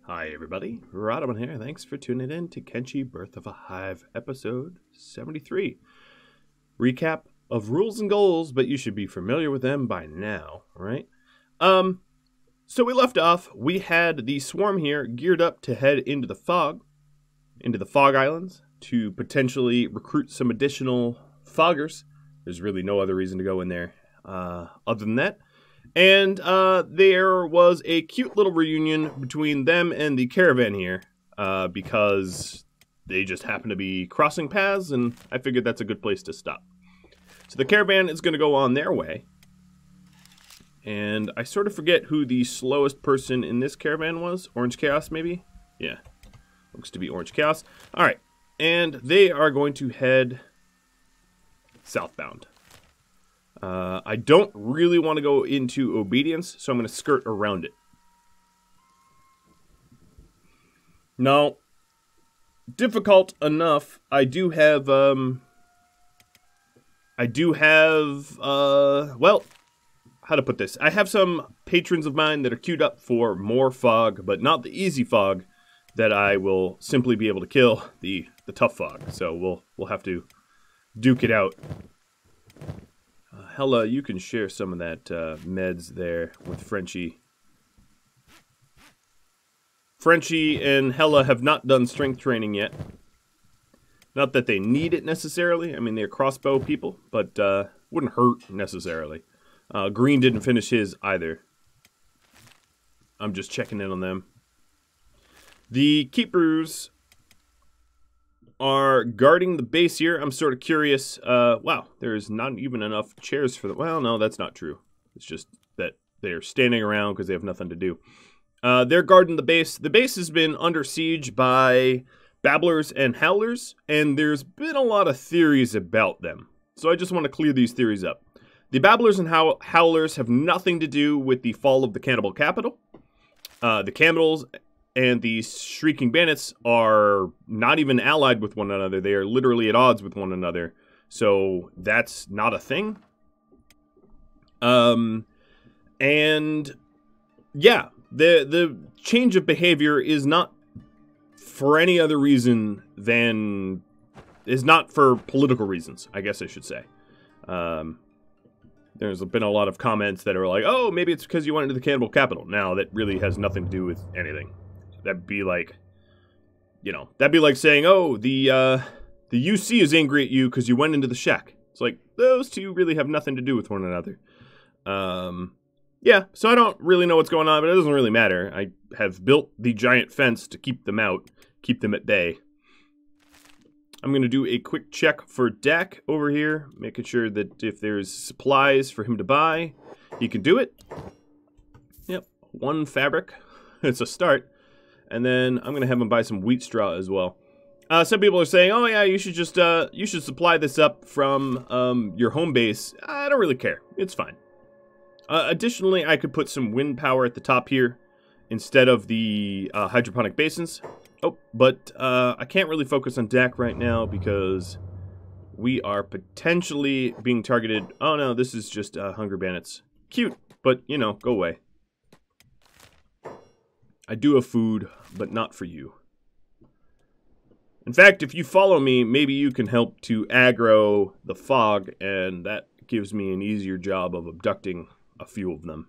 Hi everybody, Rodman here. Thanks for tuning in to Kenshi Birth of a Hive, episode 73. Recap of rules and goals, but you should be familiar with them by now, right? So we left off, we had the swarm here geared up to head into the Fog Islands, to potentially recruit some additional foggers. There's really no other reason to go in there other than that. And there was a cute little reunion between them and the caravan here, because they just happen to be crossing paths, and I figured that's a good place to stop. So the caravan is going to go on their way, and I sort of forget who the slowest person in this caravan was. Orange Chaos, maybe? Yeah, looks to be Orange Chaos. Alright, and they are going to head southbound. I don't really want to go into obedience, so I'm going to skirt around it. Now, difficult enough, I do have, well, how to put this? I have some patrons of mine that are queued up for more fog, but not the easy fog that I will simply be able to kill, the tough fog. So we'll have to duke it out. Hella, you can share some of that meds there with Frenchie. Frenchie and Hella have not done strength training yet. Not that they need it necessarily. I mean, they're crossbow people, but wouldn't hurt necessarily. Green didn't finish his either. I'm just checking in on them. The keepers are guarding the base here. I'm sort of curious. Wow, there's not even enough chairs for them. Well, no, that's not true. It's just that they're standing around because they have nothing to do. They're guarding the base. The base has been under siege by babblers and howlers, and there's been a lot of theories about them. So I just want to clear these theories up. The babblers and howlers have nothing to do with the fall of the cannibal capital. The cannibals and the Shrieking Bandits are not even allied with one another. They are literally at odds with one another. So that's not a thing. And yeah, the change of behavior is not for any other reason than... is not for political reasons, I guess I should say. There's been a lot of comments that are like, oh, maybe it's because you went into the cannibal capital. Now, that really has nothing to do with anything. That'd be like, you know, that'd be like saying, oh, the UC is angry at you because you went into the shack. It's like, those two really have nothing to do with one another. Yeah, so I don't really know what's going on, but it doesn't really matter. I have built the giant fence to keep them out, keep them at bay. I'm going to do a quick check for Dak over here, making sure that if there's supplies for him to buy, he can do it. Yep, 1 fabric. It's a start. And then I'm going to have him buy some wheat straw as well. Some people are saying, oh yeah, you should just, you should supply this up from your home base. I don't really care. It's fine. Additionally, I could put some wind power at the top here instead of the hydroponic basins. Oh, but I can't really focus on Dak right now because we are potentially being targeted. Oh no, this is just Hunger Bandits. Cute, but you know, go away. I do have food, but not for you. In fact, if you follow me, maybe you can help to aggro the fog, and that gives me an easier job of abducting a few of them.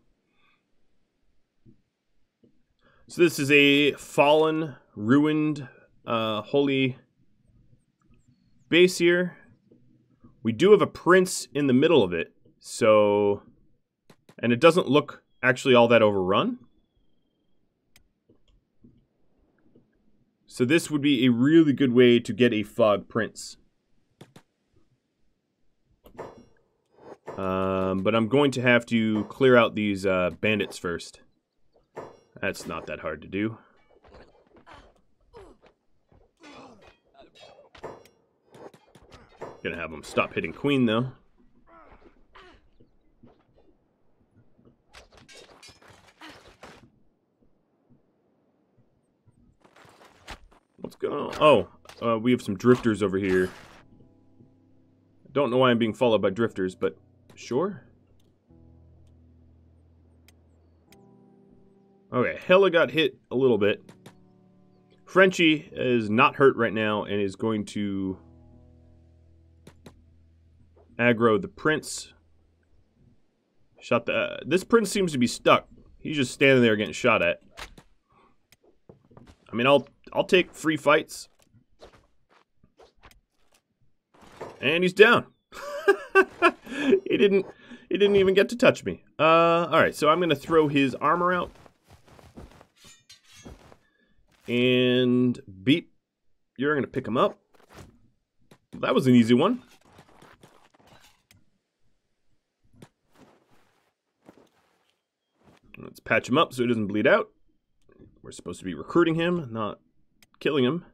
So this is a fallen, ruined, holy base here. We do have a prince in the middle of it, so... and it doesn't look actually all that overrun. So this would be a really good way to get a fog prince. But I'm going to have to clear out these bandits first. That's not that hard to do. Gonna have them stop hitting Queen though. What's going on? Oh, we have some drifters over here. Don't know why I'm being followed by drifters, but sure. Okay, Hella got hit a little bit. Frenchie is not hurt right now and is going to aggro the prince. Shot the... this prince seems to be stuck. He's just standing there getting shot at. I mean, I'll take free fights. And he's down. He didn't even get to touch me. Alright, so I'm gonna throw his armor out. And beep. You're gonna pick him up. That was an easy one. Let's patch him up so he doesn't bleed out. We're supposed to be recruiting him, not killing him.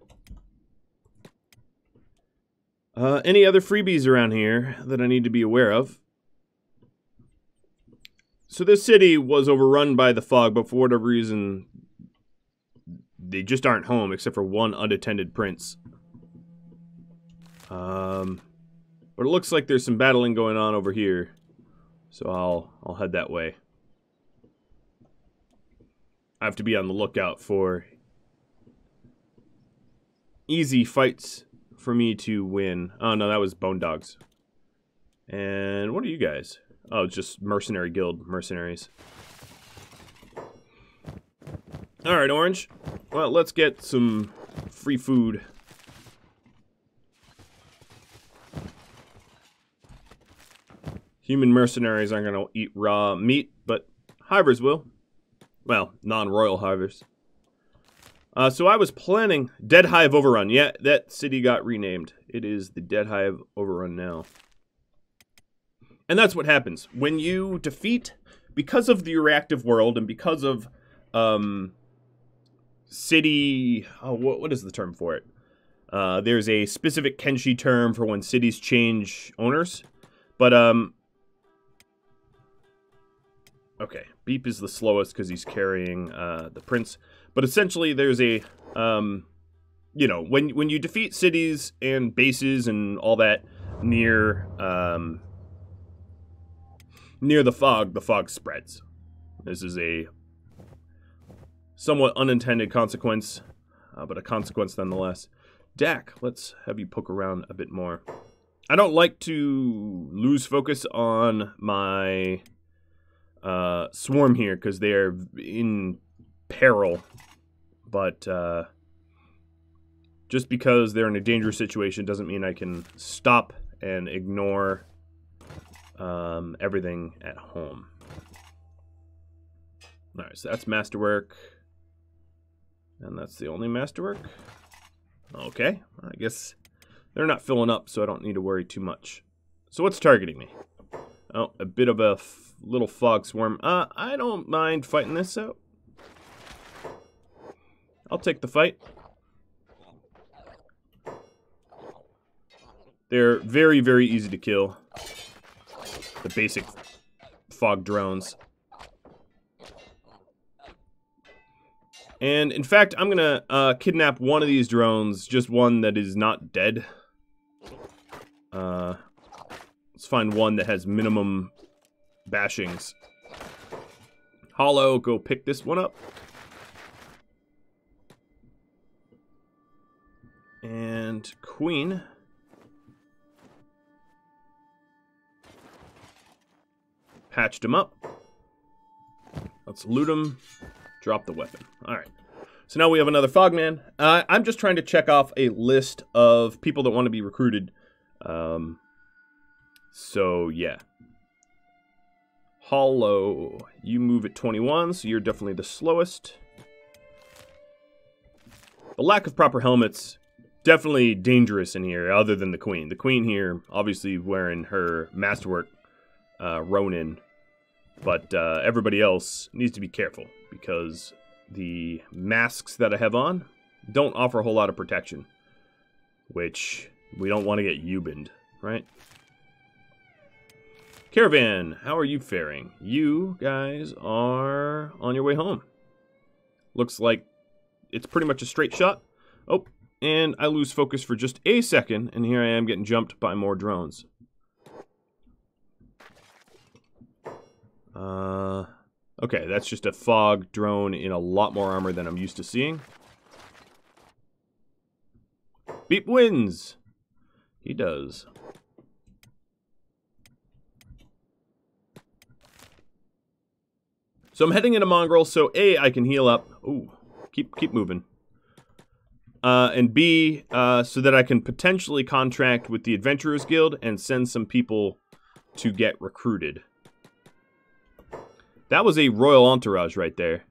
Any other freebies around here that I need to be aware of? So this city was overrun by the fog, but for whatever reason, they just aren't home, except for one unattended prince. But it looks like there's some battling going on over here, so I'll head that way. I have to be on the lookout for easy fights for me to win. Oh no, that was Bone Dogs. And what are you guys? Oh, just Mercenary Guild mercenaries. Alright, Orange. Well, let's get some free food. Human mercenaries aren't going to eat raw meat, but hivers will. Well, non-royal hivers. So I was planning... Deadhive Overrun. Yeah, that city got renamed. It is the Deadhive Overrun now. And that's what happens. When you defeat... Because of the reactive world and because of... city... Oh, what is the term for it? There's a specific Kenshi term for when cities change owners. But, okay, Beep is the slowest because he's carrying the prince. But essentially, there's a, you know, when you defeat cities and bases and all that near the fog spreads. This is a somewhat unintended consequence, but a consequence nonetheless. Dak, let's have you poke around a bit more. I don't like to lose focus on my swarm here because they're in peril, but just because they're in a dangerous situation doesn't mean I can stop and ignore everything at home. Alright, so that's masterwork. And that's the only masterwork. Okay, I guess they're not filling up, so I don't need to worry too much. So what's targeting me? Oh, a bit of a little fog swarm. I don't mind fighting this out. I'll take the fight. They're very, very easy to kill. The basic fog drones. And in fact, I'm gonna kidnap one of these drones, just one that is not dead. Let's find one that has minimum bashings. Hollow, go pick this one up. And Queen. Patched him up. Let's loot him. Drop the weapon. Alright. So now we have another Fogman. I'm just trying to check off a list of people that want to be recruited. So, yeah. Hollow. You move at 21, so you're definitely the slowest. The lack of proper helmets, definitely dangerous in here, other than the Queen. The Queen here, obviously wearing her masterwork Ronin. But everybody else needs to be careful, because the masks that I have on don't offer a whole lot of protection. Which, we don't want to get Eubened, right? Caravan, how are you faring? You guys are on your way home. Looks like it's pretty much a straight shot. Oh, and I lose focus for just a second, and here I am getting jumped by more drones. Okay, that's just a fog drone in a lot more armor than I'm used to seeing. Beep wins. He does. So I'm heading into Mongrel, so A, I can heal up. Ooh, keep moving. And B, so that I can potentially contract with the Adventurers Guild and send some people to get recruited. That was a royal entourage right there.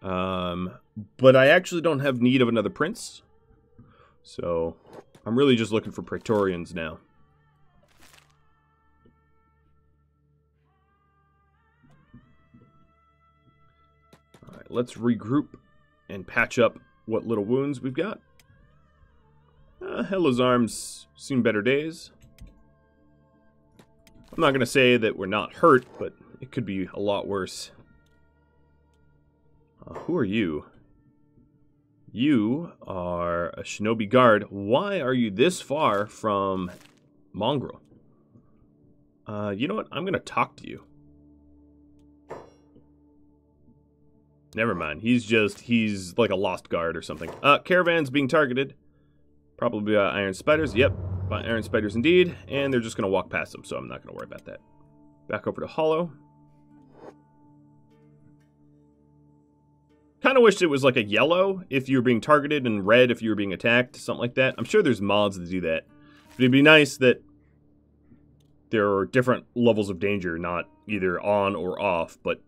But I actually don't have need of another prince. So I'm really just looking for Praetorians now. Alright, let's regroup and patch up what little wounds we've got. Hella's arms seen better days. I'm not going to say that we're not hurt, but it could be a lot worse. Who are you? You are a shinobi guard. Why are you this far from Mongrel? You know what? I'm going to talk to you. Never mind. He's like a lost guard or something. Caravan's being targeted. Probably by iron spiders. Yep, by iron spiders indeed. And they're just going to walk past them, so I'm not going to worry about that. Back over to Hollow. Kind of wish it was like a yellow if you were being targeted and red if you were being attacked. Something like that. I'm sure there's mods that do that. But it'd be nice that there are different levels of danger, not either on or off, but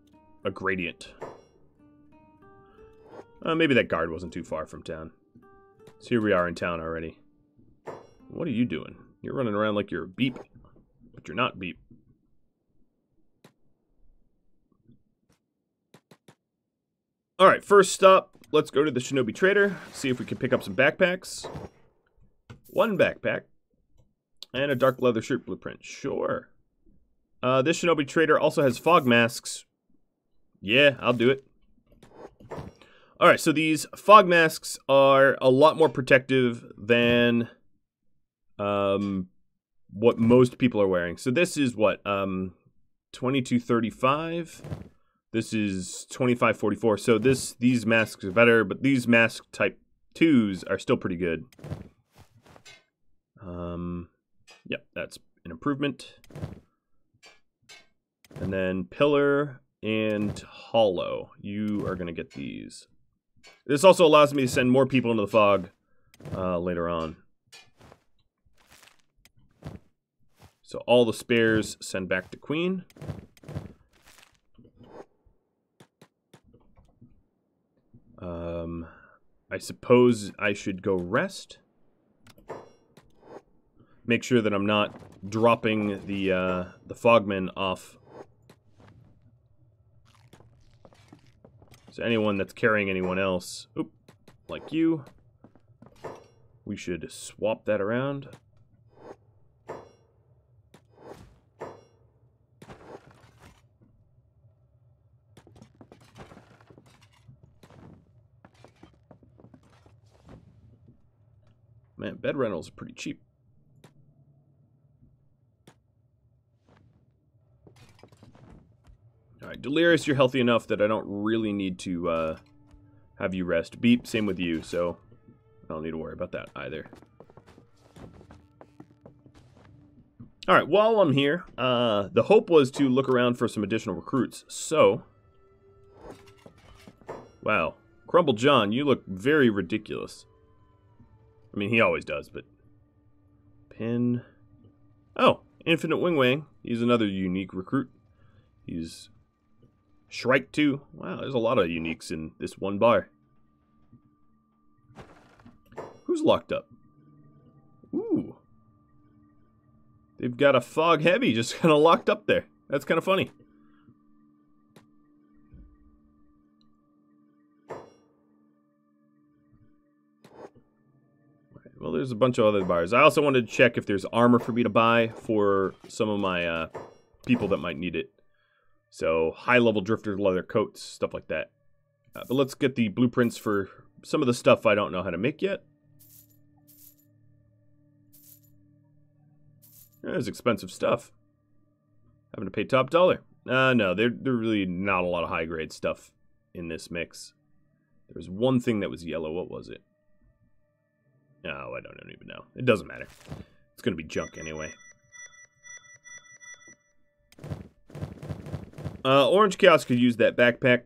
a gradient. Maybe that guard wasn't too far from town. So here we are in town already. What are you doing? You're running around like you're Beep, but you're not Beep. Alright, first stop, let's go to the Shinobi Trader, see if we can pick up some backpacks. One backpack. And a dark leather shirt blueprint. Sure. This Shinobi Trader also has fog masks. Yeah, I'll do it. Alright, so these fog masks are a lot more protective than what most people are wearing. So this is what? 2235. This is 2544. So these masks are better, but these mask type 2s are still pretty good. Yep, that's an improvement. And then Pillar and Hollow. You are going to get these. This also allows me to send more people into the fog later on. So all the spares send back to Queen. I suppose I should go rest. Make sure that I'm not dropping the fogmen off. So anyone that's carrying anyone else, like you, we should swap that around. Man, bed rentals are pretty cheap. Alright, Delirious, you're healthy enough that I don't really need to have you rest. Beep, same with you, so I don't need to worry about that either. Alright, while I'm here, the hope was to look around for some additional recruits, so... Wow. Crumble John, you look very ridiculous. I mean, he always does, but... Pin... Oh, Infinite Wing Wang. He's another unique recruit. He's... Shrike 2. Wow, there's a lot of uniques in this one bar. Who's locked up? Ooh. They've got a Fog Heavy just kind of locked up there. That's kind of funny. Well, there's a bunch of other bars. I also wanted to check if there's armor for me to buy for some of my people that might need it. So, high-level drifter leather coats, stuff like that. But let's get the blueprints for some of the stuff I don't know how to make yet. There's expensive stuff. Having to pay top dollar. No, there's really not a lot of high-grade stuff in this mix. There's one thing that was yellow. What was it? Oh, I don't even know. It doesn't matter. It's going to be junk anyway. Orange Chaos could use that backpack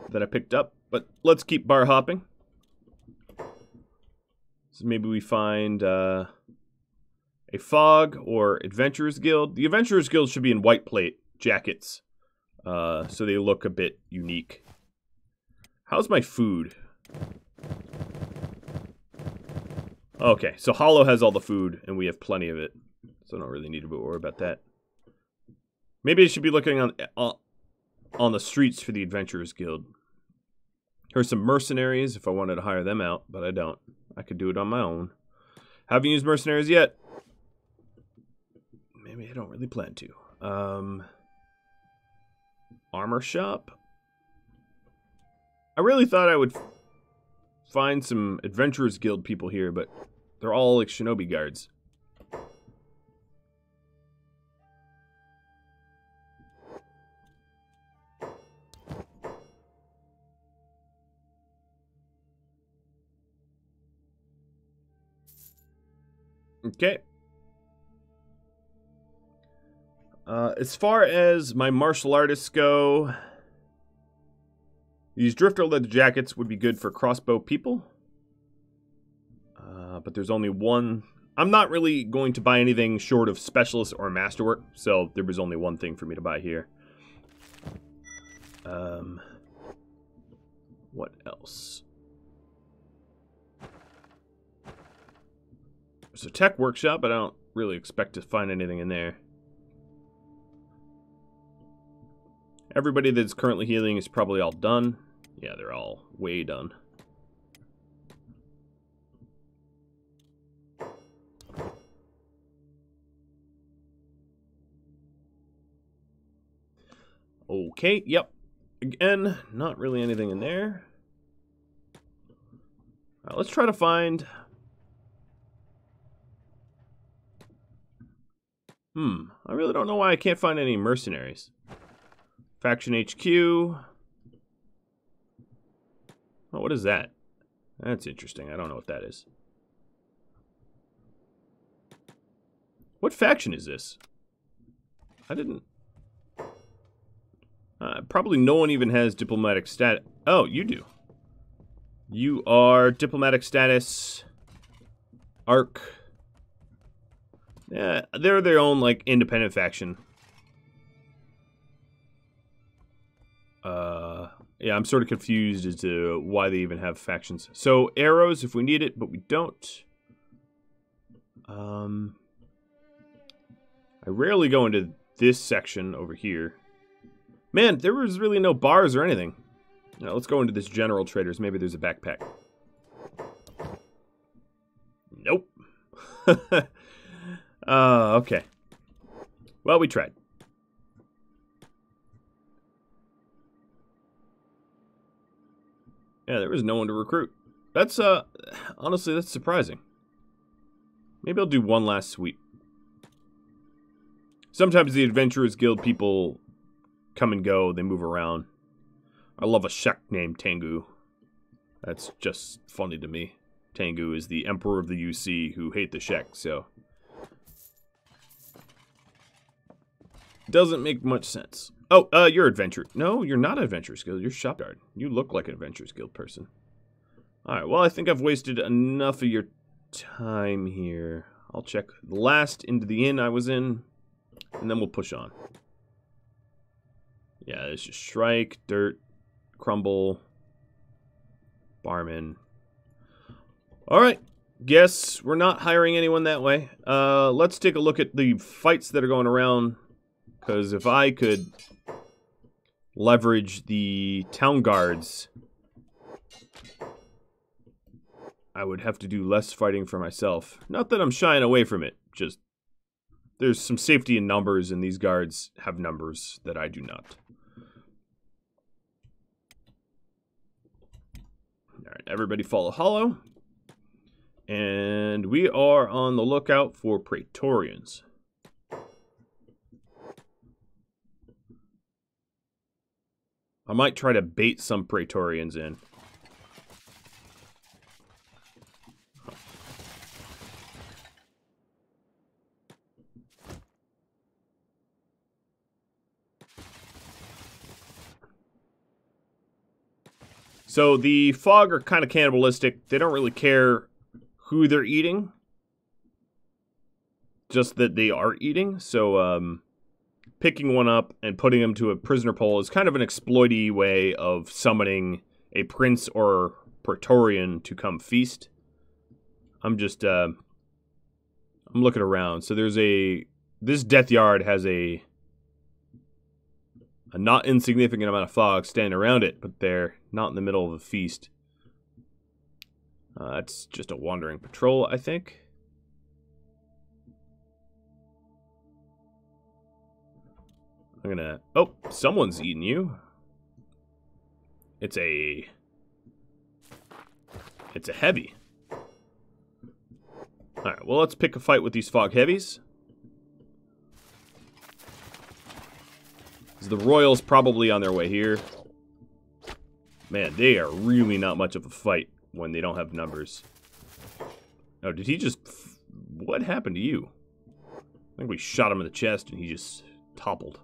that I picked up, but let's keep bar hopping. So maybe we find a fog or Adventurers Guild. The Adventurers Guild should be in white plate jackets, so they look a bit unique. How's my food? Okay, so Hollow has all the food, and we have plenty of it, so I don't really need to worry about that. Maybe I should be looking on the streets for the Adventurers Guild. Here's some mercenaries if I wanted to hire them out, but I don't. I could do it on my own. Haven't used mercenaries yet. Maybe I don't really plan to. Armor shop. I really thought I would find some Adventurers Guild people here, but they're all like shinobi guards. Okay. As far as my martial artists go, these drifter leather jackets would be good for crossbow people. But there's only one. I'm not really going to buy anything short of specialist or masterwork, so there was only one thing for me to buy here. What else? There's a tech workshop, but I don't really expect to find anything in there. Everybody that's currently healing is probably all done. Yeah, they're all way done. Okay, yep. Again, not really anything in there. All right, let's try to find... I really don't know why I can't find any mercenaries. Faction HQ. Oh, what is that? That's interesting. I don't know what that is. What faction is this? I didn't... probably no one even has diplomatic status. Oh, you do. You are diplomatic status... Arc... Yeah, they're their own, like, independent faction. Yeah, I'm sort of confused as to why they even have factions. So, arrows if we need it, but we don't. I rarely go into this section over here. Man, there was really no bars or anything. Now, let's go into this general traders. Maybe there's a backpack. Nope. Okay. Well, we tried. Yeah, there was no one to recruit. That's, honestly, that's surprising. Maybe I'll do one last sweep. Sometimes the Adventurers Guild people come and go. They move around. I love a Shek named Tengu. That's just funny to me. Tengu is the Emperor of the UC who hate the Shek, so... Doesn't make much sense. Oh, you're Adventure. No, you're not Adventurers Guild. You're Shop Guard. You look like an Adventurers Guild person. Alright, well, I think I've wasted enough of your time here. I'll check the last into the inn I was in, and then we'll push on. Yeah, it's just Shrike, Dirt, Crumble, Barman. Alright, guess we're not hiring anyone that way. Let's take a look at the fights that are going around. Because if I could leverage the town guards, I would have to do less fighting for myself. Not that I'm shying away from it, just there's some safety in numbers, and these guards have numbers that I do not. Alright, everybody follow Hollow. And we are on the lookout for Praetorians. I might try to bait some Praetorians in. So the fog are kind of cannibalistic. They don't really care who they're eating. Just that they are eating. So picking one up and putting them to a prisoner pole is kind of an exploity way of summoning a prince or praetorian to come feast. I'm just I'm looking around. So there's this death yard has a not insignificant amount of fog standing around it, but they're not in the middle of a feast. That's just a wandering patrol, I think. I'm gonna... Oh, someone's eating you. It's a heavy. Alright, well, let's pick a fight with these fog heavies. The Royals probably on their way here. Man, they are really not much of a fight when they don't have numbers. Oh, did he just... What happened to you? I think we shot him in the chest and he just toppled.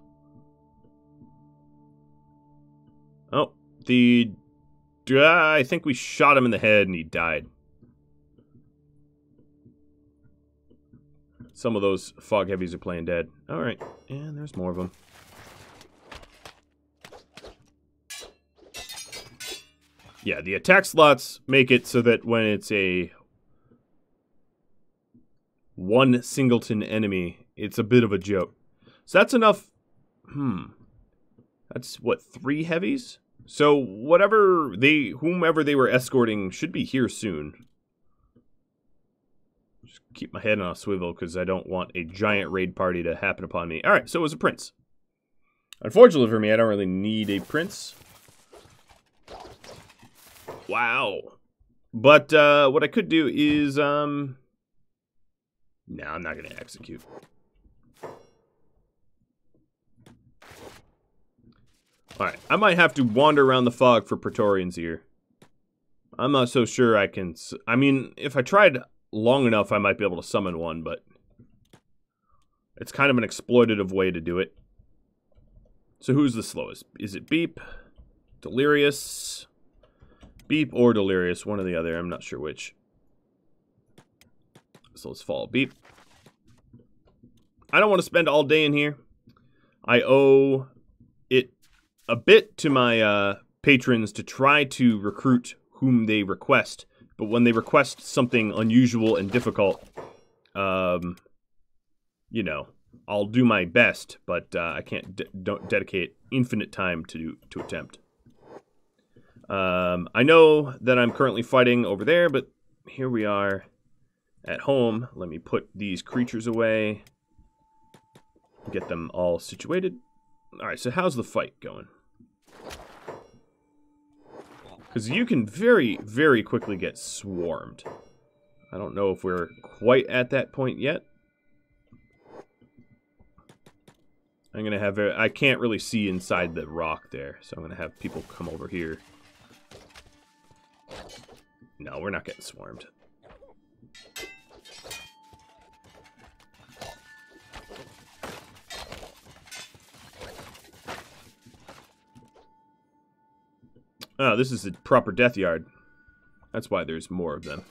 Oh, I think we shot him in the head and he died. Some of those fog heavies are playing dead. Alright, and there's more of them. Yeah, the attack slots make it so that when it's a one singleton enemy, it's a bit of a joke. So that's enough. That's what, 3 heavies? So whomever they were escorting should be here soon. Just keep my head on a swivel because I don't want a giant raid party to happen upon me. All right, so it was a prince. Unfortunately for me, I don't really need a prince. Wow. But what I could do is no, I'm not going to execute. Alright, I might have to wander around the fog for Praetorians here. I'm not so sure I can... I mean, if I tried long enough, I might be able to summon one, but... it's kind of an exploitative way to do it. So who's the slowest? Is it Beep? Delirious? Beep or Delirious, one or the other, I'm not sure which. So let's follow Beep. I don't want to spend all day in here. I owe it a bit to my patrons to try to recruit whom they request. But when they request something unusual and difficult, you know, I'll do my best, but I can't don't dedicate infinite time to attempt. I know that I'm currently fighting over there, but here we are at home. Let me put these creatures away. Get them all situated. Alright, so how's the fight going? Because you can very, very quickly get swarmed. I don't know if we're quite at that point yet. I'm going to have... I can't really see inside the rock there, so I'm going to have people come over here. No, we're not getting swarmed. Oh, this is a proper death yard. That's why there's more of them.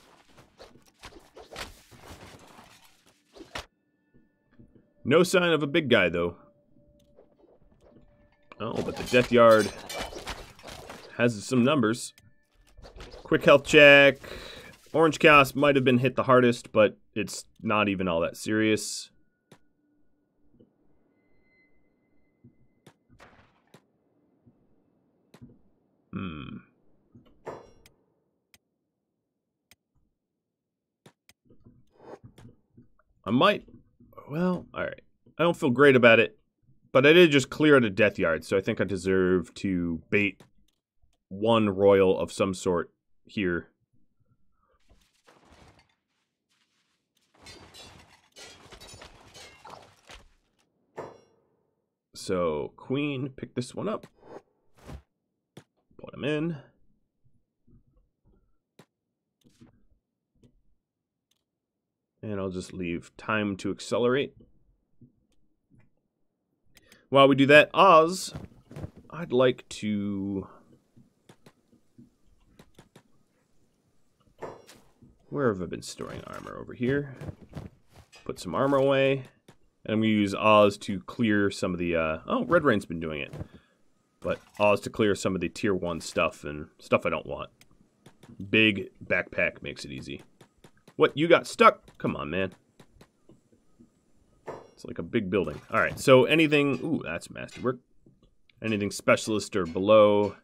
No sign of a big guy, though. Oh, but the death yard has some numbers. Quick health check. Orange Chaos might have been hit the hardest, but it's not even all that serious. I might... Well, alright. I don't feel great about it, but I did just clear out a death yard, so I think I deserve to bait one royal of some sort here. So, Queen, pick this one up. Put him in. And I'll just leave time to accelerate. While we do that, Oz, I'd like to Where have I been storing armor? Over here. Put some armor away. And I'm going to use Oz to clear some of the... oh, Red Rain's been doing it. But Oz to clear some of the tier 1 stuff and stuff I don't want. Big backpack makes it easy. What? You got stuck? Come on, man. It's like a big building. Alright, so anything... Ooh, that's masterwork. Anything specialist or below...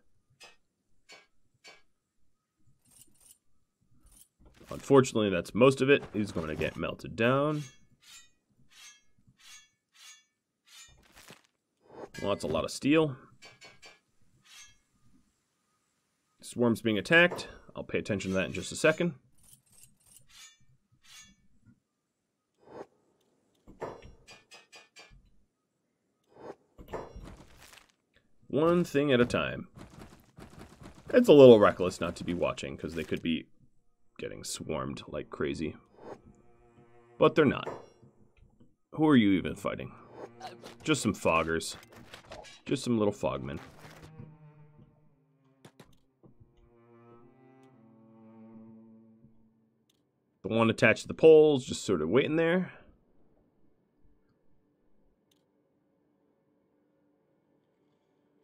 Unfortunately, that's most of it. Is going to get melted down. Well, that's a lot of steel. Swarm's being attacked. I'll pay attention to that in just a second. One thing at a time. It's a little reckless not to be watching, because they could be getting swarmed like crazy. But they're not. Who are you even fighting? Just some foggers. Just some little fogmen. The one attached to the poles, just sort of waiting there.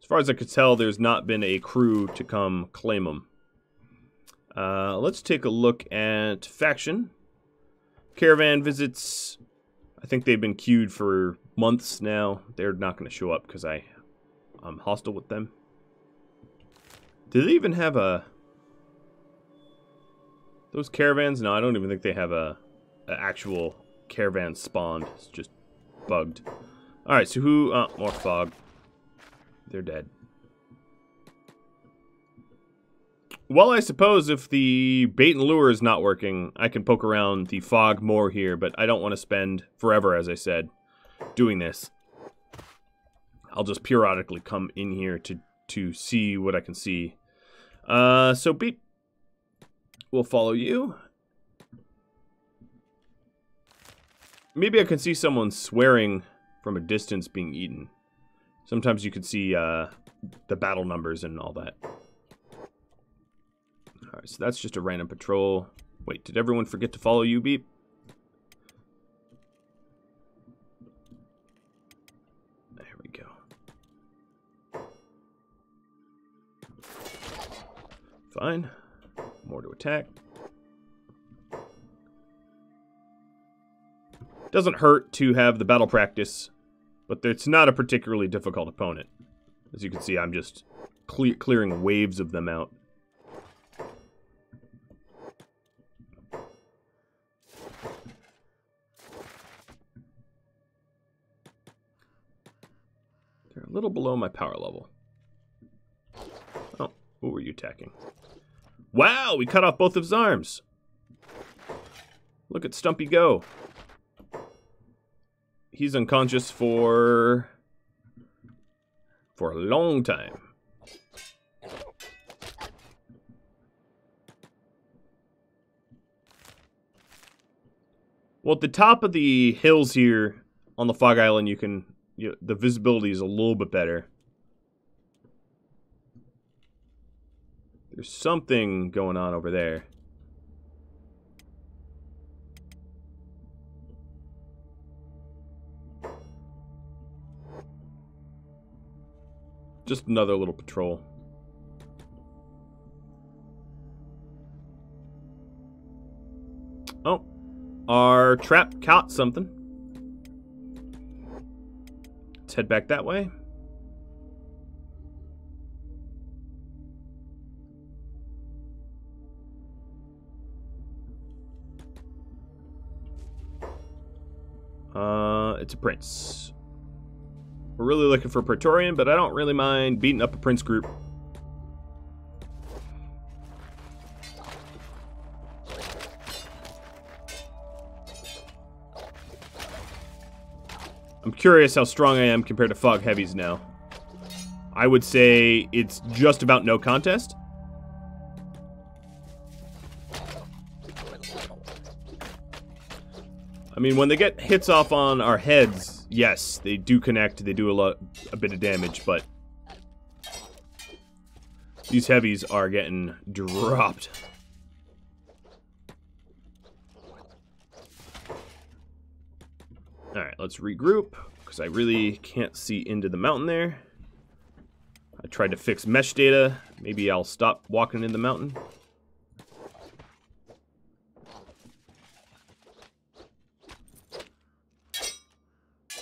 As far as I could tell, there's not been a crew to come claim them. Let's take a look at faction. Caravan visits. I think they've been queued for months now. They're not going to show up because I'm hostile with them. Do they even have a... Those caravans? No, I don't even think they have a actual caravan spawned. It's just bugged. Alright, so who... more fog. They're dead. Well, I suppose if the bait and lure is not working, I can poke around the fog more here, but I don't want to spend forever, as I said, doing this. I'll just periodically come in here to see what I can see. So Beep, we'll follow you. Maybe I can see someone swearing from a distance being eaten. Sometimes you can see the battle numbers and all that. Alright, so that's just a random patrol. Wait, did everyone forget to follow you, Beep? There we go. Fine. More to attack. Doesn't hurt to have the battle practice, but it's not a particularly difficult opponent. As you can see, I'm just clearing waves of them out. They're a little below my power level. Oh, who were you attacking? Wow, we cut off both of his arms. Look at Stumpy go. He's unconscious for a long time. Well, at the top of the hills here on the Fog Island, the visibility is a little bit better. There's something going on over there. Just another little patrol. Oh, our trap caught something. Let's head back that way. It's a prince. We're really looking for a Praetorian, but I don't really mind beating up a prince group. I'm curious how strong I am compared to Fog Heavies now. I would say it's just about no contest. I mean, when they get hits off on our heads, yes, they do connect, they do a bit of damage, but these heavies are getting dropped. Alright, let's regroup, because I really can't see into the mountain there. I tried to fix mesh data. Maybe I'll stop walking in the mountain.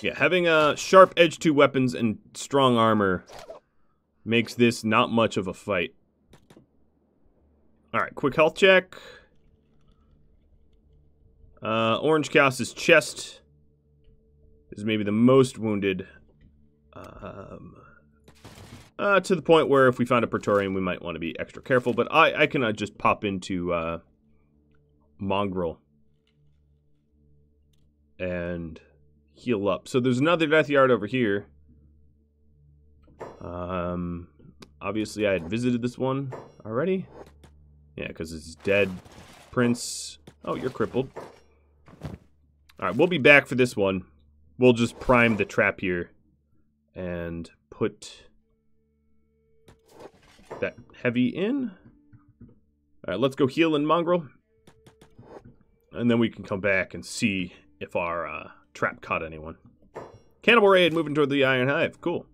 Yeah, having sharp edge 2 weapons and strong armor makes this not much of a fight. Alright, quick health check. Orange Chaos's chest is maybe the most wounded. To the point where if we find a Praetorian, we might want to be extra careful. But I can just pop into Mongrel and heal up. So there's another Death Yard over here. Obviously I had visited this one already. Yeah, because it's dead. Prince. Oh, you're crippled. Alright, we'll be back for this one. We'll just prime the trap here and put that heavy in. Alright, let's go heal in Mongrel. And then we can come back and see if our trap caught anyone. Cannibal Raid moving toward the Iron Hive. Cool.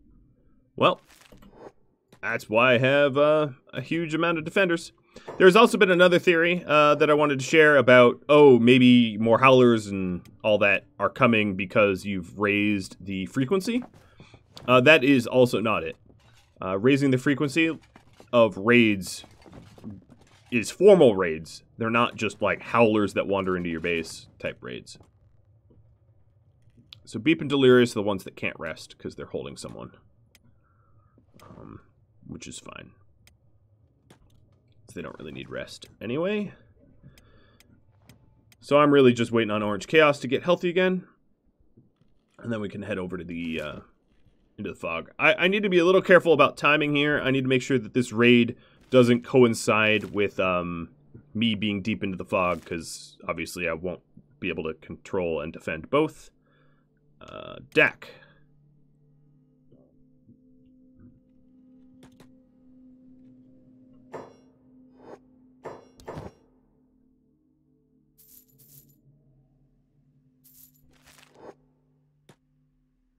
Well, that's why I have a huge amount of defenders. There's also been another theory that I wanted to share about, oh, maybe more howlers and all that are coming because you've raised the frequency. That is also not it. Raising the frequency of raids is formal raids. They're not just like howlers that wander into your base type raids. So Beep and Delirious are the ones that can't rest because they're holding someone. Which is fine. They don't really need rest anyway. So I'm really just waiting on Orange Chaos to get healthy again. And then we can head over to the into the fog. I need to be a little careful about timing here. I need to make sure that this raid doesn't coincide with me being deep into the fog, because obviously I won't be able to control and defend both. Dak.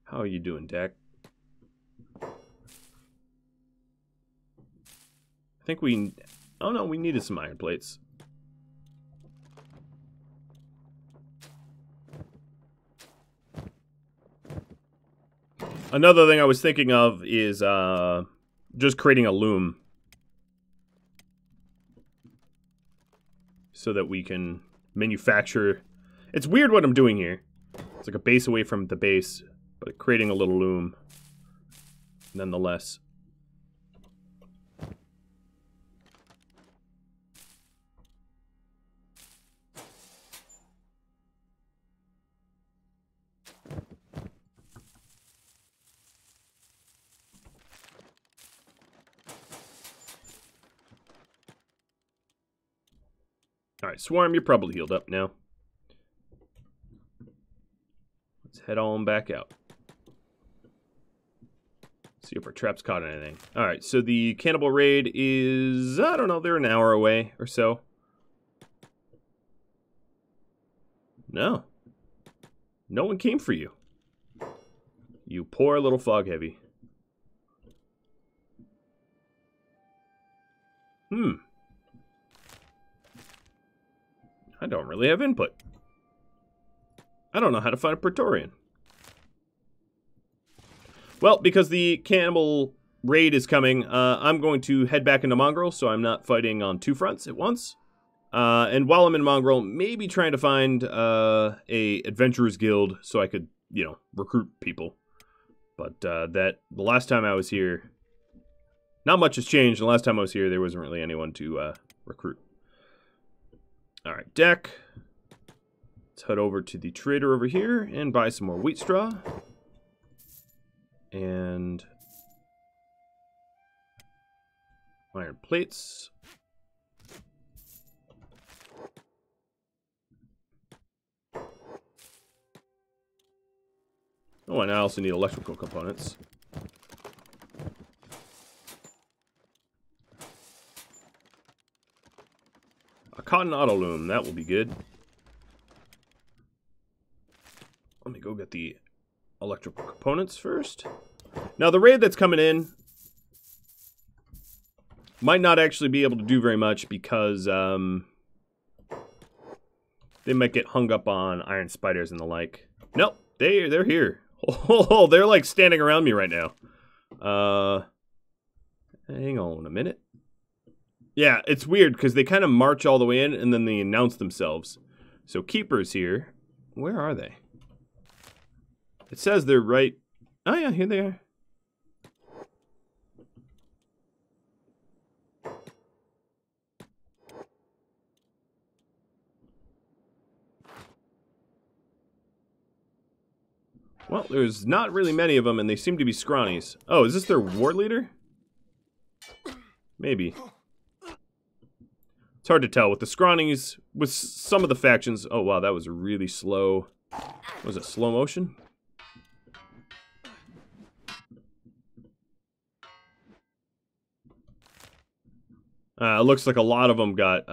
How are you doing, Dak? I think we... Oh no, we needed some iron plates. Another thing I was thinking of is just creating a loom. So that we can manufacture... It's weird what I'm doing here. It's like a base away from the base, but creating a little loom nonetheless. Alright, Swarm, you're probably healed up now. Let's head on back out. See if our trap's caught anything. Alright, so the Cannibal Raid is, I don't know, they're an hour away or so. No. No one came for you. You poor little fog heavy. I don't really have input. I don't know how to find a Praetorian. Well, because the Cannibal Raid is coming, I'm going to head back into Mongrel, so I'm not fighting on two fronts at once. And while I'm in Mongrel, maybe trying to find a Adventurers Guild so I could, you know, recruit people. But the last time I was here, not much has changed. The last time I was here, there wasn't really anyone to recruit. Alright, Deck. Let's head over to the trader over here and buy some more wheat straw. And iron plates. Oh, and I also need electrical components. A cotton auto loom, that will be good. Let me go get the electrical components first. Now, the raid that's coming in might not actually be able to do very much because they might get hung up on iron spiders and the like. Nope, they're here. Oh, they're like standing around me right now. Hang on a minute. Yeah, it's weird because they kind of march all the way in and then they announce themselves. So keepers here. Where are they? It says they're right. Oh yeah, here they are. Well, there's not really many of them, and they seem to be scrawnies. Oh, is this their war leader? Maybe. It's hard to tell. With the scrawnies, with some of the factions... Oh, wow, that was really slow. Was it slow motion? It looks like a lot of them got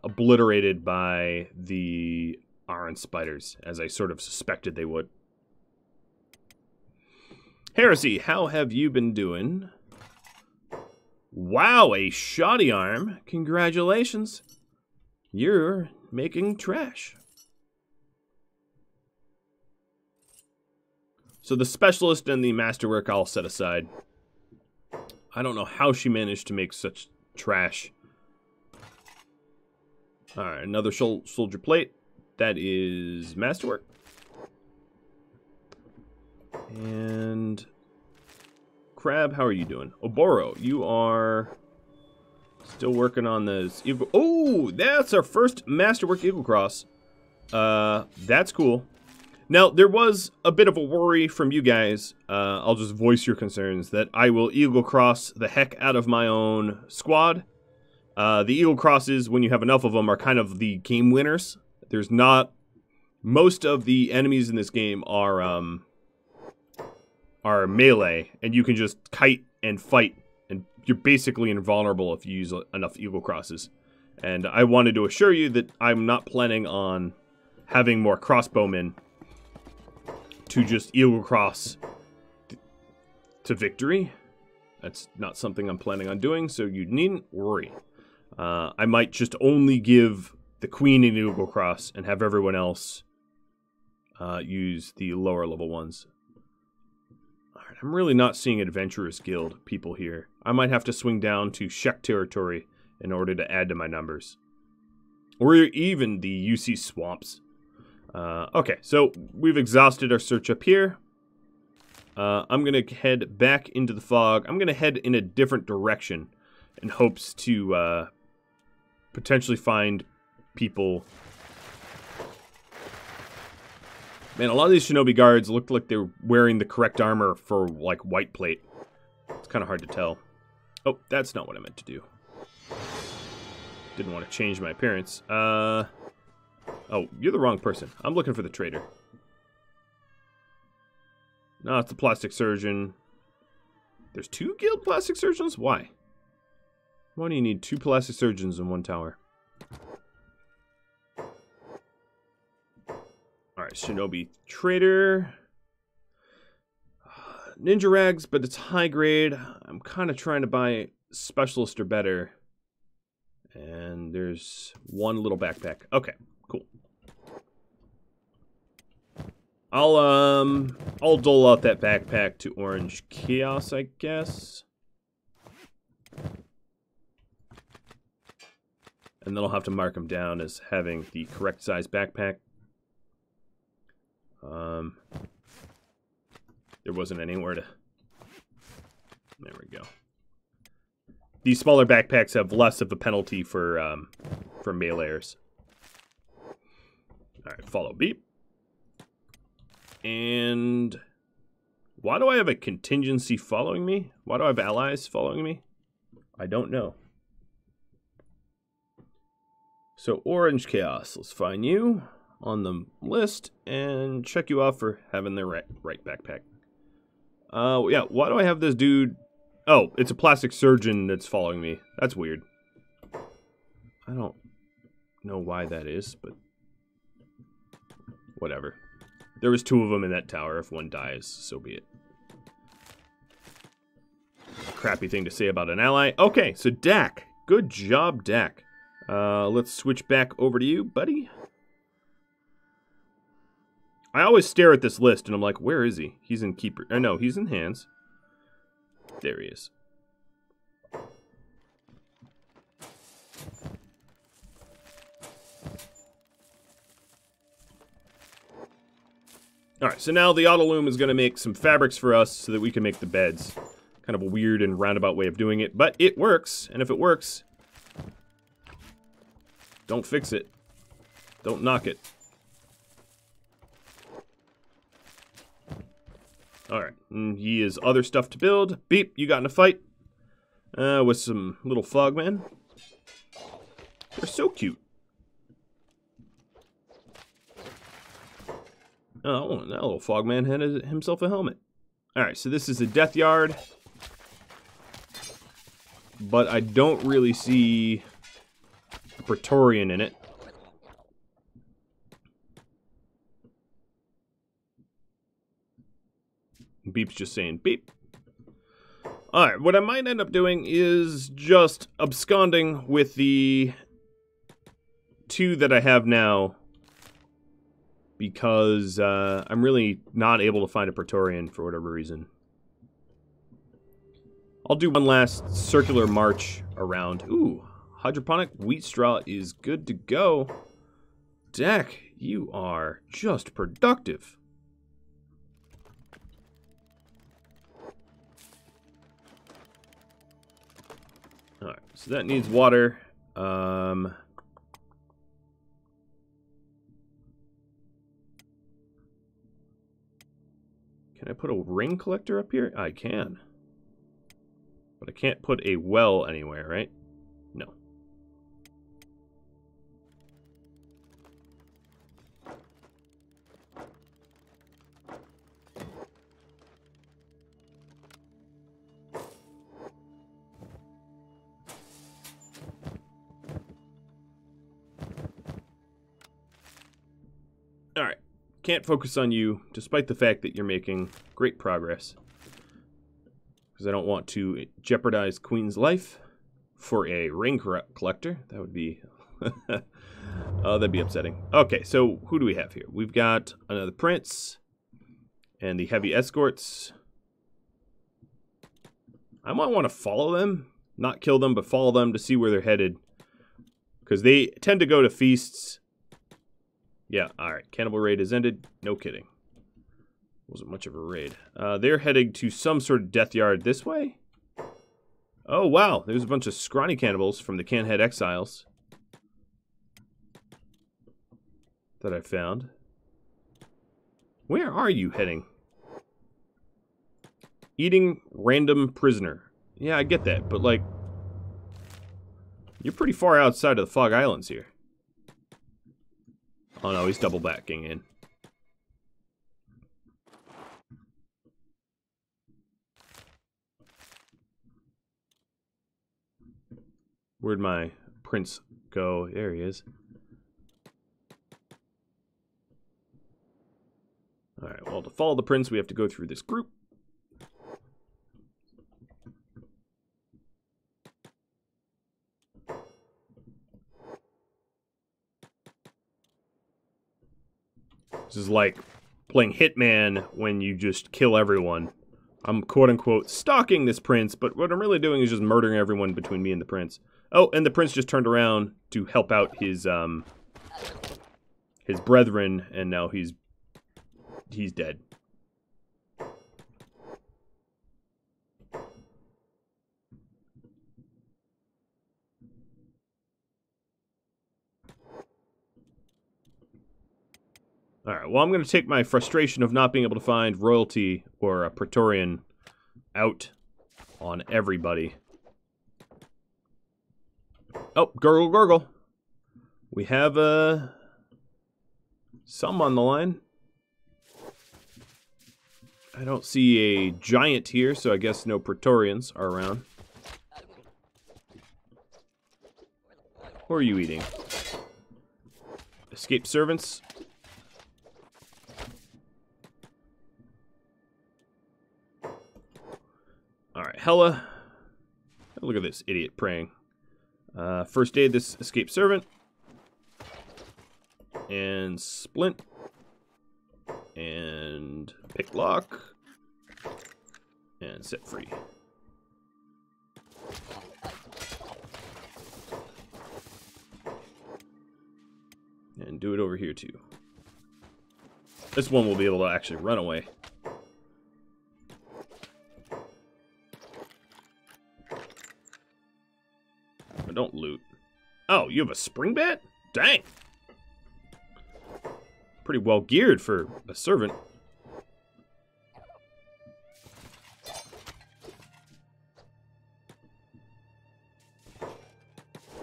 obliterated by the iron spiders, as I sort of suspected they would. Heresy, how have you been doing? Wow, a shoddy arm. Congratulations. You're making trash. So the specialist and the masterwork I'll set aside. I don't know how she managed to make such trash. Alright, another soldier plate. That is masterwork. And Crab, how are you doing? Oboro, you are still working on this eagle. Oh, that's our first masterwork eagle cross. That's cool. Now, there was a bit of a worry from you guys. I'll just voice your concerns that I will eagle cross the heck out of my own squad. The eagle crosses, when you have enough of them, are kind of the game winners. There's not... Most of the enemies in this game are melee, and you can just kite and fight, and you're basically invulnerable if you use enough eagle crosses. And I wanted to assure you that I'm not planning on having more crossbowmen to just eagle cross to victory. That's not something I'm planning on doing, so you needn't worry. I might just only give the queen an eagle cross and have everyone else use the lower level ones. Alright, I'm really not seeing Adventurers Guild people here. I might have to swing down to Shek territory in order to add to my numbers. Or even the UC Swamps. Okay, so we've exhausted our search up here. I'm going to head back into the fog. I'm going to head in a different direction in hopes to potentially find people. Man, a lot of these shinobi guards looked like they're wearing the correct armor for, like, white plate. It's kind of hard to tell. Oh, that's not what I meant to do. Didn't want to change my appearance. Oh, you're the wrong person. I'm looking for the trader. No, it's the plastic surgeon. There's 2 guild plastic surgeons? Why? Why do you need 2 plastic surgeons in one tower? Alright, shinobi trader. Ninja rags, but it's high grade. I'm kind of trying to buy specialist or better. And there's 1 little backpack. Okay, cool. I'll dole out that backpack to Orange Chaos, I guess. And then I'll have to mark him down as having the correct size backpack. There wasn't anywhere to... There we go. These smaller backpacks have less of a penalty for meleeers. Alright, follow beep. And... Why do I have a contingency following me? Why do I have allies following me? I don't know. So, Orange Chaos. Let's find you on the list and check you off for having the right backpack. Yeah, why do I have this dude... Oh, it's a plastic surgeon that's following me. That's weird. I don't know why that is, but... Whatever. There was 2 of them in that tower. If one dies, so be it. Crappy thing to say about an ally. Okay, so Dak. Good job, Dak. Let's switch back over to you, buddy. I always stare at this list, and I'm like, where is he? He's in keeper. No, he's in hands. There he is. Alright, so now the auto loom is going to make some fabrics for us so that we can make the beds. Kind of a weird and roundabout way of doing it, but it works. And if it works, don't fix it. Don't knock it. Alright, and he has other stuff to build. Beep, you got in a fight with some little frogmen. They're so cute. Oh, that little frogman had himself a helmet. Alright, so this is a death yard. But I don't really see a Praetorian in it. Beep's just saying beep. Alright, what I might end up doing is just absconding with the 2 that I have now. Because I'm really not able to find a Praetorian for whatever reason. I'll do one last circular march around. Ooh, hydroponic wheat straw is good to go. Dak, you are just productive. Alright, so that needs water. Can I put a ring collector up here? I can. But I can't put a well anywhere, right? No. Alright. Can't focus on you, despite the fact that you're making great progress. Because I don't want to jeopardize Queen's life for a ring collector. That would be... oh, that'd be upsetting. Okay, so who do we have here? We've got another prince and the heavy escorts. I might want to follow them. Not kill them, but follow them to see where they're headed. Because they tend to go to feasts. Yeah, alright. Cannibal raid has ended. No kidding. Wasn't much of a raid. They're heading to some sort of death yard this way. Oh, wow. There's a bunch of scrawny cannibals from the Canhead Exiles that I found. Where are you heading? Eating random prisoner. Yeah, I get that, but like... You're pretty far outside of the Fog Islands here. Oh no, he's double backing in. Where'd my prince go? There he is. Alright, well, to follow the prince, we have to go through this group. This is like playing Hitman when you just kill everyone. I'm quote-unquote stalking this prince, but what I'm really doing is just murdering everyone between me and the prince. Oh, and the prince just turned around to help out his brethren, and now he's dead. Alright, well, I'm going to take my frustration of not being able to find royalty or a Praetorian out on everybody. Oh, gurgle, gurgle. We have, some on the line. I don't see a giant here, so I guess no Praetorians are around. Who are you eating? Escaped servants? hella. Look at this idiot praying. First aid this escaped servant. And splint. And pick lock. And set free. And do it over here too. This one will be able to actually run away. But don't loot. Oh, you have a spring bat? Dang. Pretty well geared for a servant.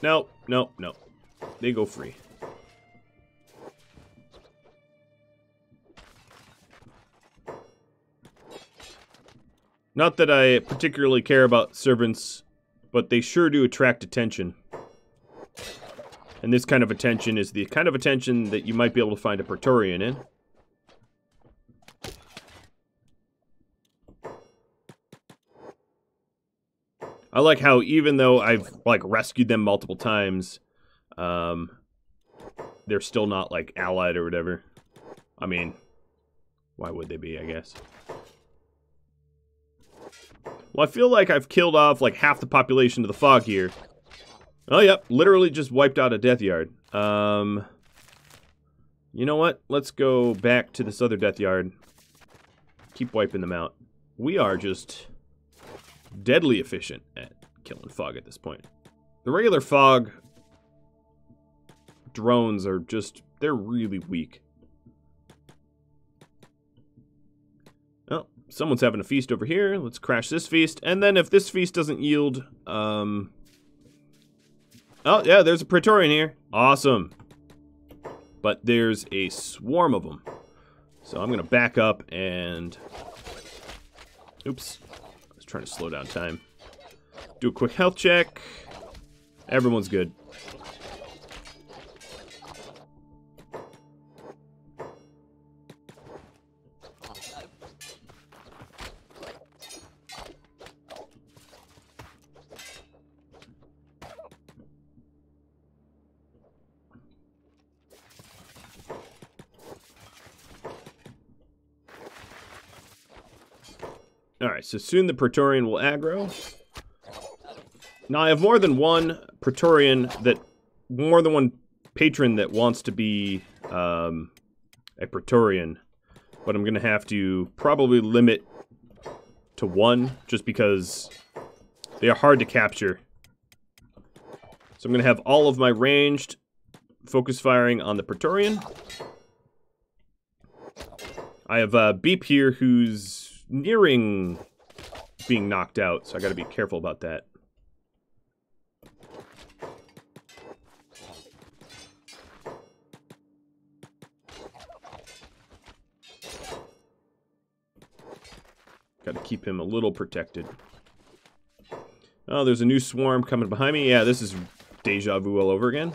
No, no, no. They go free. Not that I particularly care about servants, but they sure do attract attention. And this kind of attention is the kind of attention that you might be able to find a Praetorian in. I like how even though I've, like, rescued them multiple times, they're still not, like, allied or whatever. I mean, why would they be, I guess? Well, I feel like I've killed off, like, half the population of the fog here. Oh, yep, literally just wiped out a death yard. You know what? Let's go back to this other death yard. Keep wiping them out. We are just deadly efficient at killing fog at this point. The regular fog drones are just, they're really weak. Oh, someone's having a feast over here. Let's crash this feast. And then if this feast doesn't yield, oh, yeah, there's a Praetorian here. Awesome. But there's a swarm of them. So I'm going to back up and... Oops. I was trying to slow down time. Do a quick health check. Everyone's good. Alright, so soon the Praetorian will aggro. Now I have more than one Praetorian more than one patron that wants to be a Praetorian. But I'm going to have to probably limit to one, just because they are hard to capture. So I'm going to have all of my ranged focus firing on the Praetorian. I have Beep here who's nearing being knocked out, so I gotta be careful about that. Gotta keep him a little protected. Oh, there's a new swarm coming behind me. Yeah, this is deja vu all over again.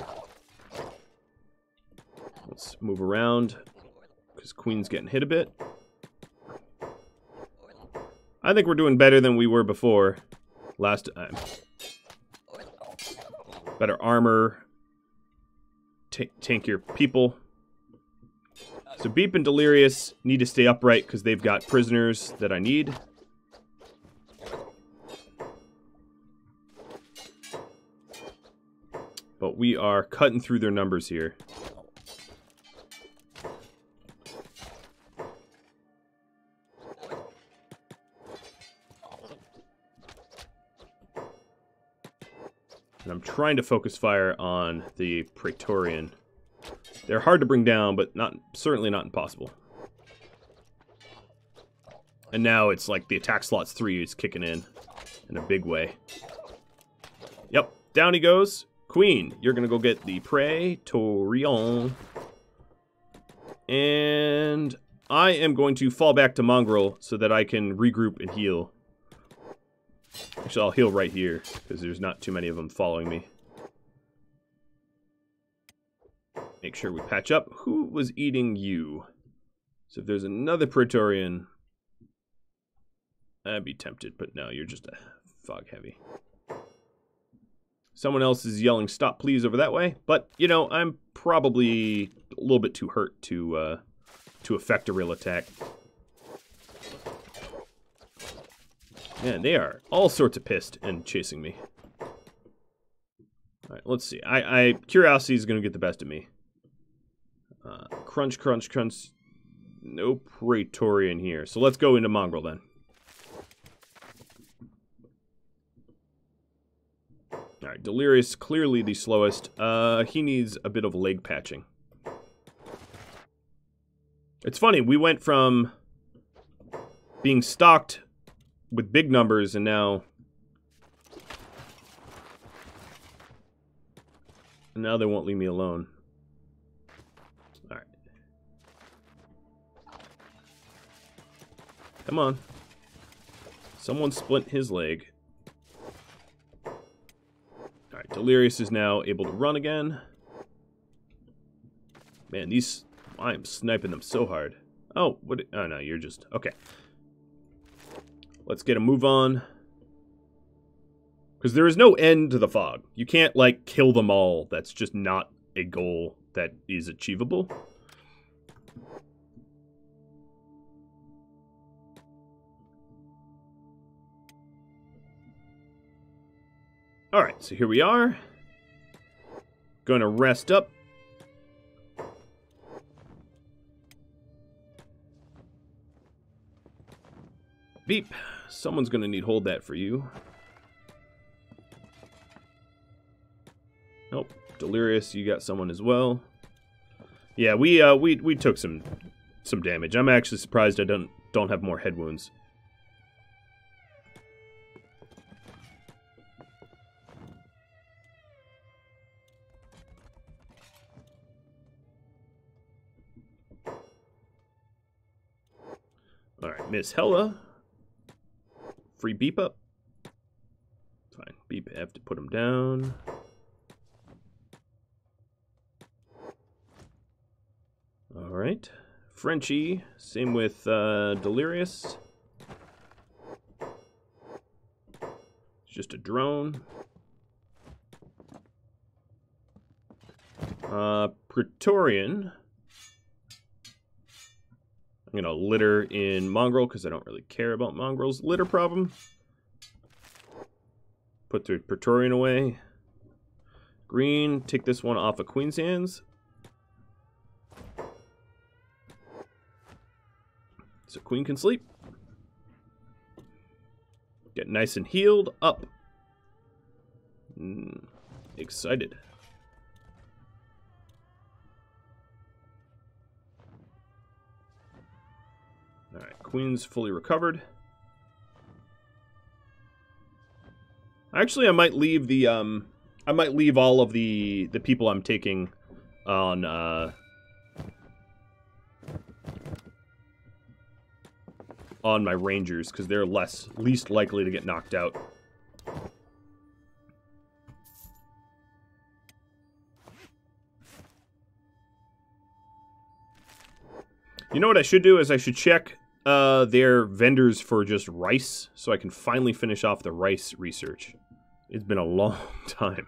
Let's move around, because Queen's getting hit a bit. I think we're doing better than we were before last time. Better armor. Tankier people. So Beep and Delirious need to stay upright because they've got prisoners that I need. But we are cutting through their numbers here. And I'm trying to focus fire on the Praetorian. They're hard to bring down, but certainly not impossible. And now it's like the attack slots 3 is kicking in a big way. Yep, down he goes. Queen, you're going to go get the Praetorian. And I am going to fall back to Mongrel so that I can regroup and heal. Actually, I'll heal right here, because there's not too many of them following me. Make sure we patch up. Who was eating you? So if there's another Praetorian, I'd be tempted, but no, you're just a fog heavy. Someone else is yelling stop please over that way, but you know, I'm probably a little bit too hurt to affect a real attack. Man, they are all sorts of pissed and chasing me. Alright, let's see. Curiosity is going to get the best of me. Crunch, crunch, crunch. No Praetorian here. So let's go into Mongrel then. Alright, Delirious, clearly the slowest. He needs a bit of leg patching. It's funny, we went from being stocked with big numbers and now they won't leave me alone. Alright. Come on. Someone splint his leg. Alright, Delirious is now able to run again. Man, I am sniping them so hard. Oh, what? Oh, no, you're just... Okay. Let's get a move on. Because there is no end to the fog. You can't, like, kill them all. That's just not a goal that is achievable. Alright, so here we are. Gonna rest up. Beep. Someone's gonna need hold that for you. Nope. Delirious, you got someone as well. Yeah, we took some damage. I'm actually surprised I don't have more head wounds. Alright, Miss Hella. Free beep up. Fine. Beep, I have to put him down. Alright. Frenchie. Same with Delirious. It's just a drone. Praetorian. I'm going to litter in Mongrel because I don't really care about Mongrel's litter problem. Put the Praetorian away. Green, take this one off of Queen's hands. So Queen can sleep. Get nice and healed up. Excited. Alright, Queen's fully recovered. Actually, I might leave the all of the people I'm taking on my Rangers, because they're least likely to get knocked out. You know what I should do is I should check their vendors for just rice, so I can finally finish off the rice research. It's been a long time.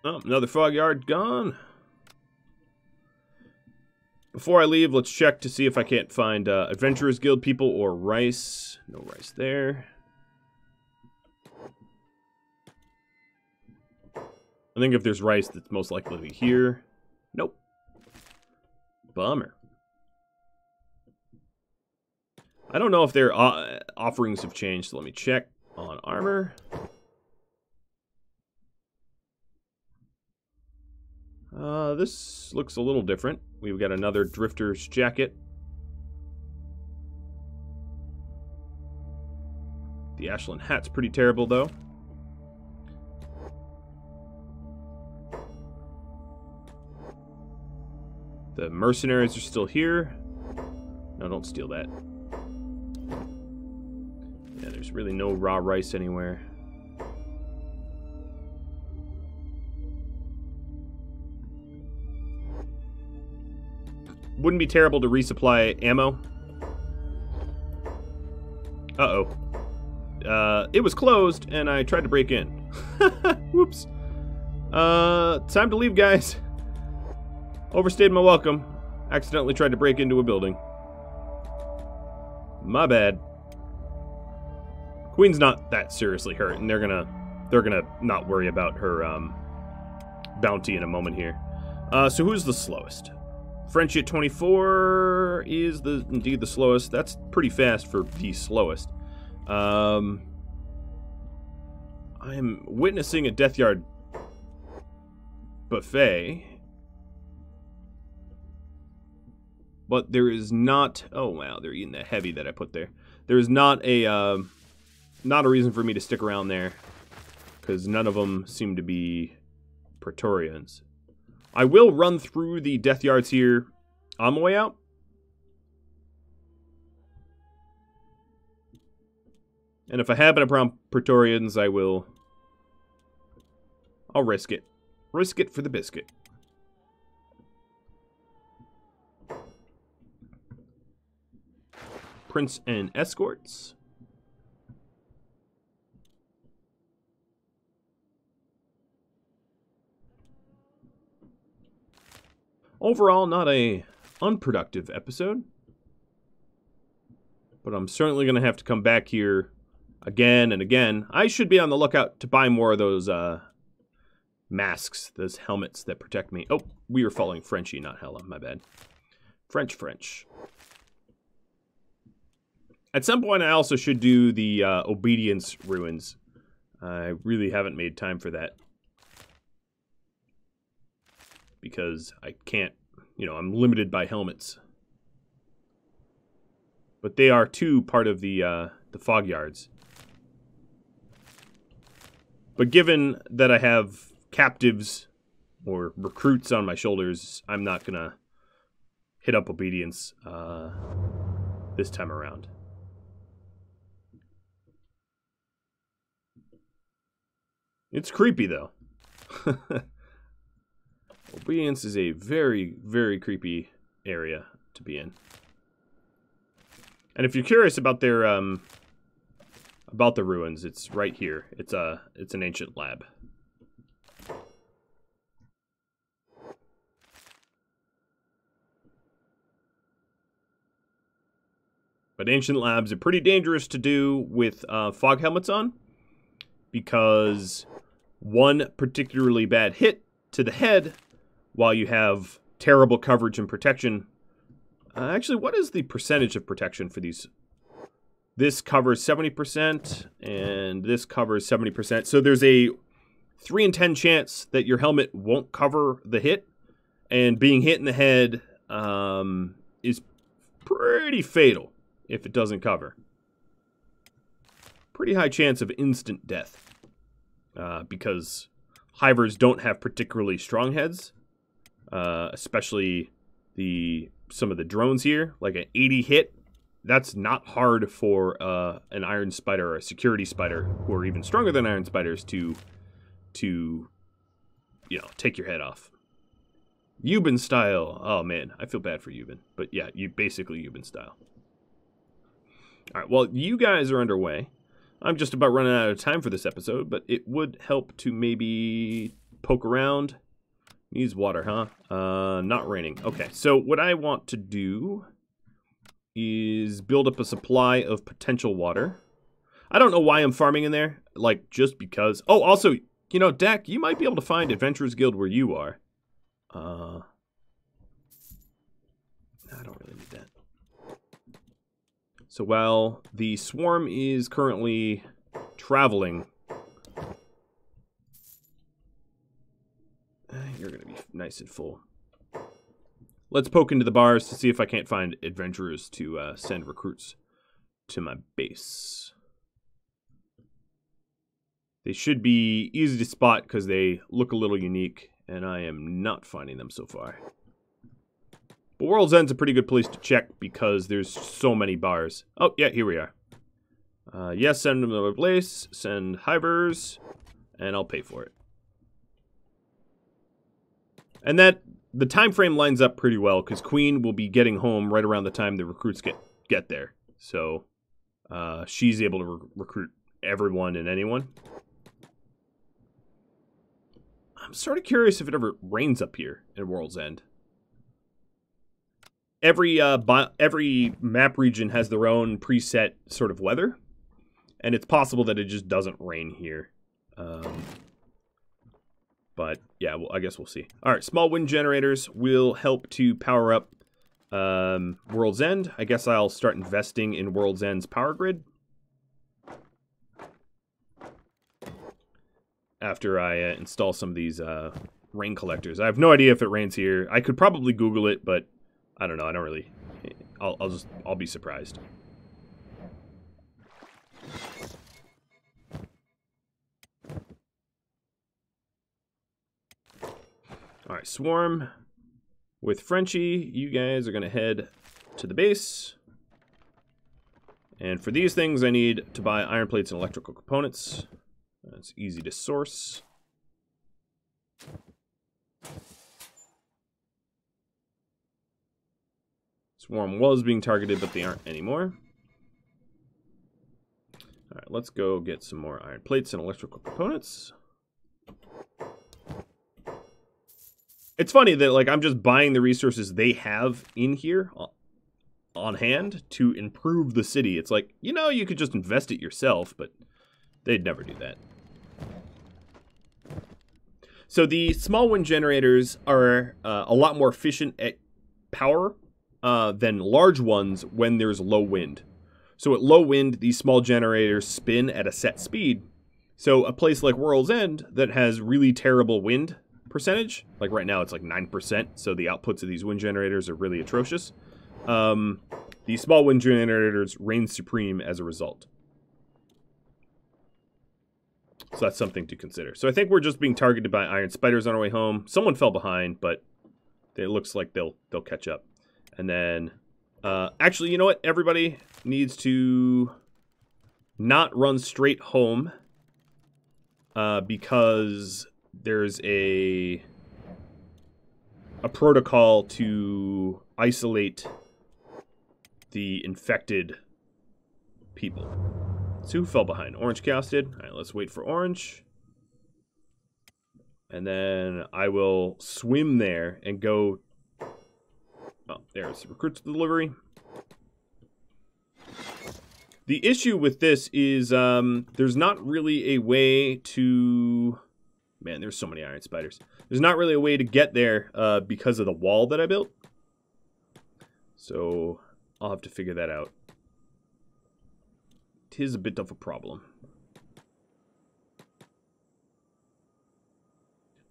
Oh, another fog yard gone. Before I leave, let's check to see if I can't find Adventurers Guild people or rice. No rice there. I think if there's rice, that's most likely to be here. Nope. Bummer. I don't know if their offerings have changed, so let me check on armor. This looks a little different. We've got another Drifter's jacket. The Ashland hat's pretty terrible, though. The mercenaries are still here. No, don't steal that. Yeah, there's really no raw rice anywhere. wouldn't be terrible to resupply ammo. Uh-oh. It was closed, and I tried to break in. Whoops. Time to leave, guys. Overstayed my welcome. Accidentally tried to break into a building. My bad. Queen's not that seriously hurt, and they're gonna not worry about her bounty in a moment here. So who's the slowest? Frenchie at 24 is indeed the slowest. That's pretty fast for the slowest. I am witnessing a Death Yard buffet, but there is not. Oh wow, they're eating that heavy that I put there. There is not a reason for me to stick around there, because none of them seem to be Praetorians. I will run through the Death Yards here on my way out. And if I happen upon Praetorians, I'll risk it. Risk it for the biscuit. Prince and escorts. Overall, not a unproductive episode. But I'm certainly going to have to come back here again and again. I should be on the lookout to buy more of those masks, those helmets that protect me. Oh, we were following Frenchie, not Hella. My bad. French. At some point, I also should do the obedience ruins. I really haven't made time for that. Because I can't, I'm limited by helmets. But they are too part of the fog yards. But given that I have captives or recruits on my shoulders, I'm not gonna hit up obedience this time around. It's creepy though. Obedience is a very, very creepy area to be in. And if you're curious about their about the ruins, it's right here. It's an ancient lab. But ancient labs are pretty dangerous to do with fog helmets on, because one particularly bad hit to the head, while you have terrible coverage and protection. Actually, what is the percentage of protection for these? This covers 70%, and this covers 70%. So there's a 3 in 10 chance that your helmet won't cover the hit, and being hit in the head is pretty fatal if it doesn't cover. Pretty high chance of instant death, because hivers don't have particularly strong heads. Especially some of the drones here, like an 80 hit. That's not hard for an iron spider or a security spider, who are even stronger than iron spiders, to take your head off. Euban style. Oh man, I feel bad for Euban, but yeah, basically Euban style. All right, well, you guys are underway. I'm just about running out of time for this episode, but it would help to maybe poke around. Needs water, huh? Not raining. Okay, so what I want to do is build up a supply of potential water. I don't know why I'm farming in there, like, just because. Oh, also, Dak, you might be able to find Adventurers Guild where you are. I don't really need that. So while the swarm is currently traveling, you're going to be nice and full. Let's poke into the bars to see if I can't find adventurers to send recruits to my base. They should be easy to spot because they look a little unique, and I am not finding them so far. But World's End's a pretty good place to check because there's so many bars. Oh, yeah, here we are. Yes, send them to my place, send hivers, and I'll pay for it. And that the time frame lines up pretty well because Queen will be getting home right around the time the recruits get there. So she's able to recruit everyone and anyone. I'm sort of curious if it ever rains up here in World's End. Every map region has their own preset sort of weather, and it's possible that it just doesn't rain here. But yeah, well, I guess we'll see. All right, small wind generators will help to power up World's End. I guess I'll start investing in World's End's power grid after I install some of these rain collectors. I have no idea if it rains here. I could probably Google it, but I don't know. I don't really. I'll be surprised. All right, Swarm with Frenchie. You guys are going to head to the base. And for these things, I need to buy iron plates and electrical components. That's easy to source. Swarm was being targeted, but they aren't anymore. All right, let's go get some more iron plates and electrical components. It's funny that, like, I'm just buying the resources they have in here on hand to improve the city. It's like, you know, you could just invest it yourself, but they'd never do that. So the small wind generators are a lot more efficient at power than large ones when there's low wind. So at low wind, these small generators spin at a set speed. So a place like World's End that has really terrible wind percentage, like right now it's like 9%, so the outputs of these wind generators are really atrocious. These small wind generators reign supreme as a result. So that's something to consider. So I think we're just being targeted by iron spiders on our way home. Someone fell behind, but it looks like they'll catch up. And then, actually, you know what? Everybody needs to not run straight home because there's a protocol to isolate the infected people. So who fell behind? Orange Chaos did. All right, let's wait for Orange. And then I will swim there and go. Oh, there's the recruits delivery. The issue with this is there's not really a way to... Man, there's so many iron spiders. There's not really a way to get there because of the wall that I built. So I'll have to figure that out. It is a bit of a problem.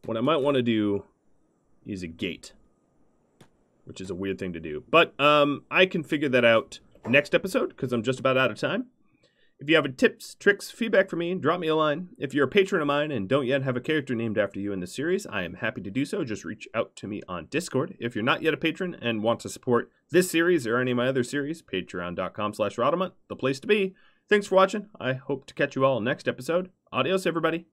What I might want to do is a gate, which is a weird thing to do. But I can figure that out next episode because I'm just about out of time. If you have tips, tricks, feedback for me, drop me a line. If you're a patron of mine and don't yet have a character named after you in this series, I am happy to do so. Just reach out to me on Discord. If you're not yet a patron and want to support this series or any of my other series, patreon.com/Rodamont, the place to be. Thanks for watching. I hope to catch you all next episode. Adios, everybody.